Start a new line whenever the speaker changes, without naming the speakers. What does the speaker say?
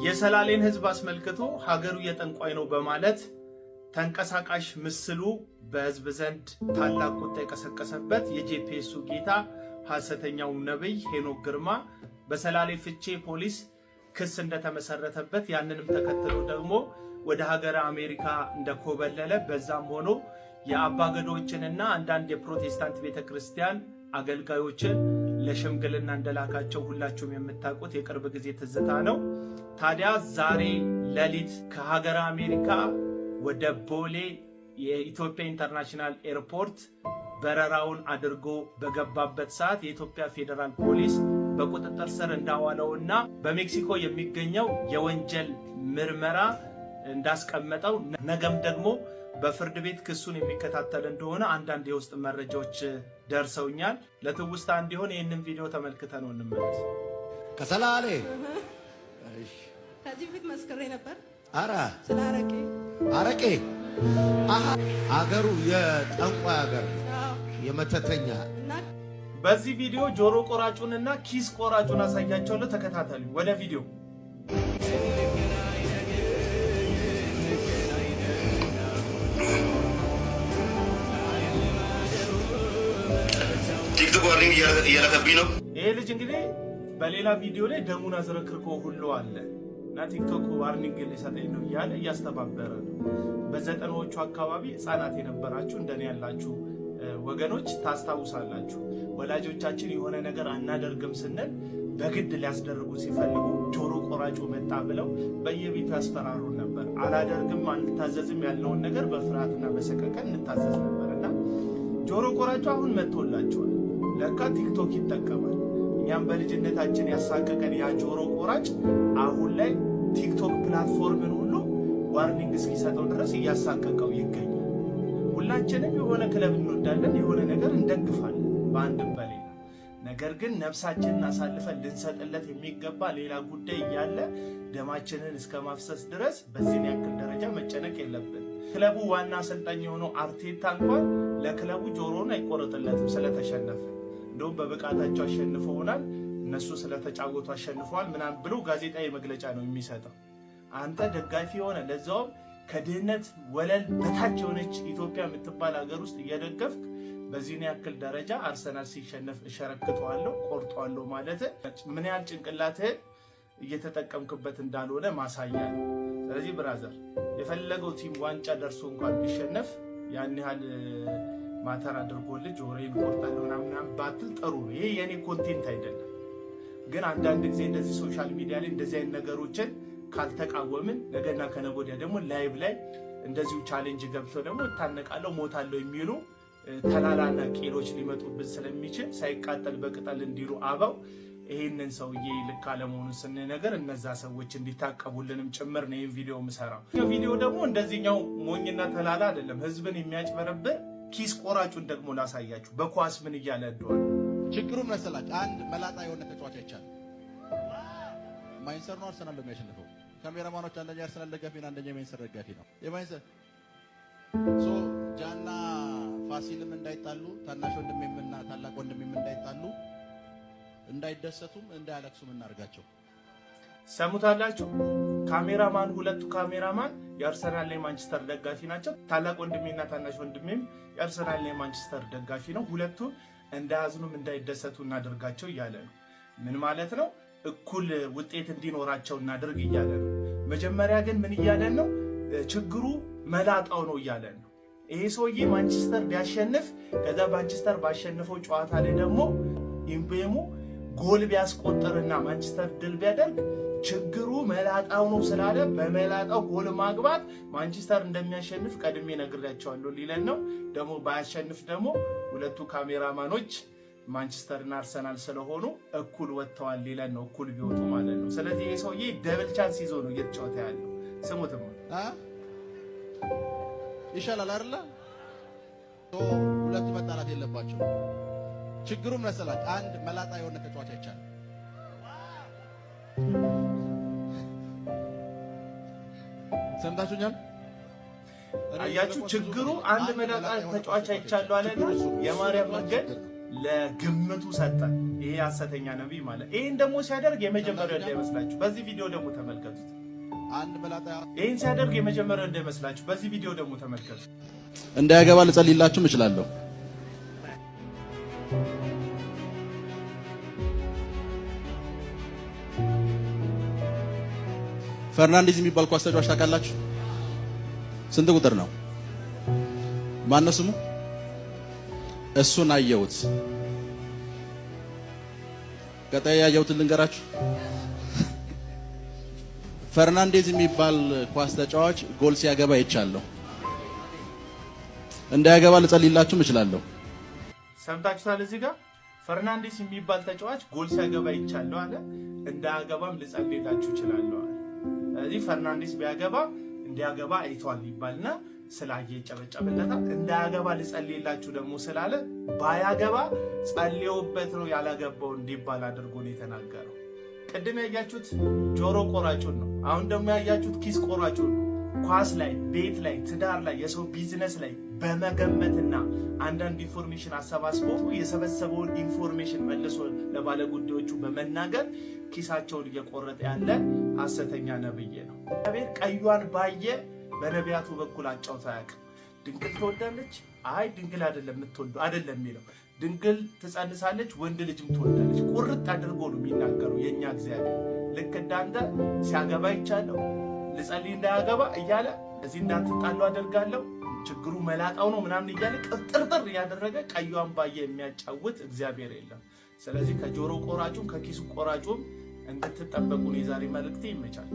የሰላሌን ህዝብ አስመልክቶ ሀገሩ የጠንቋይ ነው በማለት ተንቀሳቃሽ ምስሉ በህዝብ ዘንድ ታላቅ ቁጣ የቀሰቀሰበት የጄፒኤሱ ጌታ ሐሰተኛው ነብይ ሄኖክ ግርማ በሰላሌ ፍቼ ፖሊስ ክስ እንደተመሰረተበት ያንንም ተከትሎ ደግሞ ወደ ሀገረ አሜሪካ እንደኮበለለ በዛም ሆኖ የአባገዶችንና አንዳንድ የፕሮቴስታንት ቤተክርስቲያን አገልጋዮችን ለሽምግልና እንደላካቸው ሁላችሁም የምታውቁት የቅርብ ጊዜ ትዝታ ነው። ታዲያ ዛሬ ሌሊት ከሀገረ አሜሪካ ወደ ቦሌ የኢትዮጵያ ኢንተርናሽናል ኤርፖርት በረራውን አድርጎ በገባበት ሰዓት የኢትዮጵያ ፌዴራል ፖሊስ በቁጥጥር ስር እንዳዋለውና በሜክሲኮ የሚገኘው የወንጀል ምርመራ እንዳስቀመጠው ነገም ደግሞ በፍርድ ቤት ክሱን የሚከታተል እንደሆነ አንዳንድ የውስጥ መረጃዎች ደርሰውኛል። ለትውስታ እንዲሆን ይህንን ቪዲዮ ተመልክተን ነው እንመለስ።
ከሰላሌ
ከዚህ ፊት መስክሬ ነበር።
አረ
ስለ
አረቄ አገሩ የጠንቋይ አገር የመተተኛ።
በዚህ ቪዲዮ ጆሮ ቆራጩንና ኪስ ቆራጩን አሳያቸዋለሁ። ተከታተሉ። ወደ ቪዲዮ
ቲክቶክ ዋርኒንግ እያለከብኝ ነው።
ይሄ ልጅ እንግዲህ በሌላ ቪዲዮ ላይ ደሙን አዝረክርኮ ሁሉ አለ እና ቲክቶክ ዋርኒንግ ሊሰጠኝ ነው እያለ እያስተባበረ ነው። በዘጠናዎቹ አካባቢ ህፃናት የነበራችሁ እንደኔ ያላችሁ ወገኖች ታስታውሳላችሁ። ወላጆቻችን የሆነ ነገር አናደርግም ስንል በግድ ሊያስደርጉ ሲፈልጉ ጆሮ ቆራጩ መጣ ብለው በየቤቱ ያስፈራሩን ነበር። አላደርግም አንታዘዝም ያልነውን ነገር በፍርሃትና በሰቀቀን እንታዘዝ ነበርና ጆሮ ቆራጩ አሁን መጥቶላቸዋል። ለካ ቲክቶክ ይጠቀማል። እኛም በልጅነታችን ያሳቀቀን ያ ጆሮ ቆራጭ አሁን ላይ ቲክቶክ ፕላትፎርምን ሁሉ ዋርኒንግ እስኪሰጠው ድረስ እያሳቀቀው ይገኛል። ሁላችንም የሆነ ክለብ እንወዳለን፣ የሆነ ነገር እንደግፋለን በአንድም በሌላ። ነገር ግን ነፍሳችንን አሳልፈን ልንሰጥለት የሚገባ ሌላ ጉዳይ እያለ ደማችንን እስከ ማፍሰስ ድረስ በዚህን ያክል ደረጃ መጨነቅ የለብን። ክለቡ ዋና አሰልጣኝ የሆነው አርቴታ እንኳን ለክለቡ ጆሮን አይቆረጥለትም ስለተሸነፈ። እንደውም በብቃታቸው አሸንፈውናል፣ እነሱ ስለተጫወቱ አሸንፈዋል ምናምን ብሎ ጋዜጣዊ መግለጫ ነው የሚሰጠው። አንተ ደጋፊ የሆነ ለዛውም ከድህነት ወለል በታች የሆነች ኢትዮጵያ የምትባል ሀገር ውስጥ እየደገፍክ በዚህን ያክል ደረጃ አርሰናል ሲሸነፍ እሸረክተዋለሁ ቆርጠዋለሁ ማለት ምን ያህል ጭንቅላትህን እየተጠቀምክበት እንዳልሆነ ማሳያ ነው። ስለዚህ ብራዘር የፈለገው ቲም ዋንጫ ደርሶ እንኳን ቢሸነፍ ያን ያህል ማተር አድርጎልህ ጆሮዬን ቆርጣለሁ ምናምን ባትል ጥሩ ነው። ይሄ የኔ ኮንቴንት አይደለም። ግን አንዳንድ ጊዜ እንደዚህ ሶሻል ሚዲያ ላይ እንደዚህ አይነት ነገሮችን ካልተቃወምን ነገና ከነገ ወዲያ ደግሞ ላይቭ ላይ እንደዚሁ ቻሌንጅ ገብተው ደግሞ እታነቃለሁ ሞታለሁ የሚሉ ተላላና ቄሎች ሊመጡብን ስለሚችል ሳይቃጠል በቅጠል እንዲሉ አበው ይሄንን ሰውዬ ልክ አለመሆኑን ስንነገር እነዛ ሰዎች እንዲታቀቡልንም ጭምር ነው ይሄን ቪዲዮ የምሰራው። ቪዲዮ ደግሞ እንደዚህኛው ሞኝና ተላላ አይደለም፣ ህዝብን የሚያጭበረብር ኪስ ቆራጩን ደግሞ ላሳያችሁ በኳስ ምን እያለ እንደሆነ።
ችግሩ መሰላችሁ አንድ መላጣ የሆነ ተጫዋች አይቻል ማይንሰር ነው አርሰናል ነው የሚያሸንፈው። ካሜራማኖች አንደኛ አርሰናል ደጋፊ ነው፣ አንደኛ ማይንሰር ደጋፊ ነው። የማይንሰር ጃና ፋሲልም እንዳይጣሉ ታናሽ ወንድሜምና ታላቅ ወንድሜም እንዳይጣሉ እንዳይደሰቱም እንዳያለቅሱም እናርጋቸው።
ሰሙታላችሁ። ካሜራማን ሁለቱ ካሜራማን የአርሰናል ማንቸስተር ደጋፊ ናቸው። ታላቅ ወንድሜና ታናሽ ወንድሜም የአርሰናል ማንቸስተር ደጋፊ ነው። ሁለቱ እንዳያዝኑም እንዳይደሰቱ እናደርጋቸው እያለ ነው። ምን ማለት ነው? እኩል ውጤት እንዲኖራቸው እናድርግ እያለ ነው። መጀመሪያ ግን ምን እያለን ነው? ችግሩ መላጣው ነው እያለን ነው። ይሄ ሰውዬ ማንቸስተር ቢያሸንፍ ከዛ ማንቸስተር ባሸነፈው ጨዋታ ላይ ደግሞ ኢምቤሞ ጎል ቢያስቆጥርና ማንቸስተር ድል ቢያደርግ ችግሩ መላጣው ነው ስላለ በመላጣው ጎል ማግባት ማንቸስተር እንደሚያሸንፍ ቀድሜ ነግሬያቸዋለሁ ሊለን ነው። ደግሞ ባያሸንፍ ደግሞ ሁለቱ ካሜራማኖች ማንቸስተርና አርሰናል ስለሆኑ እኩል ወጥተዋል ሊለን ነው፣ እኩል ቢወጡ ማለት ነው። ስለዚህ ይሄ ሰውዬ ደብል ቻንስ ይዞ ነው እየተጫወተ ያለው። ስሙትም
ይሻላል አይደለ? ሁለቱ መጣላት የለባቸው። ችግሩ መሰላችሁ አንድ መላጣ የሆነ ተጫዋች አይቻልም። ሰምታችሁኛል?
አያችሁ፣ ችግሩ አንድ መላጣ ተጫዋች አይቻለሁ አለና የማርያም መንገድ ለግምቱ ሰጠ። ይሄ ሐሰተኛ ነብይ ማለት ይሄን ደግሞ ሲያደርግ የመጀመሪያው እንዳይመስላችሁ በዚህ ቪዲዮ ደግሞ ተመልከቱት።
አንድ መላጣ
ይሄን ሲያደርግ የመጀመሪያው እንዳይመስላችሁ በዚህ ቪዲዮ ደግሞ ተመልከቱት።
እንዳያገባ ልጸልይላችሁ እችላለሁ። ፈርናንዴዝ የሚባል ኳስ ተጫዋች ታውቃላችሁ? ስንት ቁጥር ነው? ማነው ስሙ? እሱን አየሁት። ቀጣይ ያየሁትን ልንገራችሁ። ፈርናንዴዝ የሚባል ኳስ ተጫዋች ጎል ሲያገባ ይቻለሁ። እንዳያገባ ልጸልይላችሁ እችላለሁ።
ሰምታችኋል? እዚህ ጋር ፈርናንዴዝ የሚባል ተጫዋች ጎል ሲያገባ ይቻለሁ አለ። እንዳያገባም ልጸልይላችሁ እችላለሁ አለ። ስለዚህ ፈርናንዴዝ ቢያገባ እንዲያገባ አይቷል ይባልና ስላየ ይጨበጨብለታል። እንዳያገባ ልጸልይላችሁ ደግሞ ስላለ ባያገባ ጸልየውበት ነው ያላገባው እንዲባል አድርጎ ነው የተናገረው። ቅድም ያያችሁት ጆሮ ቆራጩን ነው። አሁን ደግሞ ያያችሁት ኪስ ቆራጩን ነው። ኳስ ላይ፣ ቤት ላይ፣ ትዳር ላይ፣ የሰው ቢዝነስ ላይ በመገመትና አንዳንድ ኢንፎርሜሽን አሰባስቦ የሰበሰበውን ኢንፎርሜሽን መልሶ ለባለ ጉዳዮቹ በመናገር ኪሳቸውን እየቆረጠ ያለ ሐሰተኛ ነብይ ነው። እግዚአብሔር ቀዩን ባየ በነቢያቱ በኩል አጫውታ አያውቅም። ድንግል ትወልዳለች? አይ ድንግል አይደለም የምትወልደው አይደለም የሚለው። ድንግል ትጸንሳለች፣ ወንድ ልጅም ትወልዳለች። ቁርጥ አድርጎ ነው የሚናገረው የኛ እግዚአብሔር። ልክ እንዳንተ ሲያገባ ይቻለው ልጸልይ እንዳያገባ እያለ እዚህ እንዳትጣሉ አደርጋለሁ ችግሩ መላጣው ነው ምናምን እያለ ቅጥርጥር እያደረገ ቀዩን ባየ የሚያጫውት እግዚአብሔር የለም። ስለዚህ ከጆሮ ቆራጩም ከኪሱ ቆራጩም እንድትጠበቁ ነው የዛሬ መልእክቴ። ይመቻል።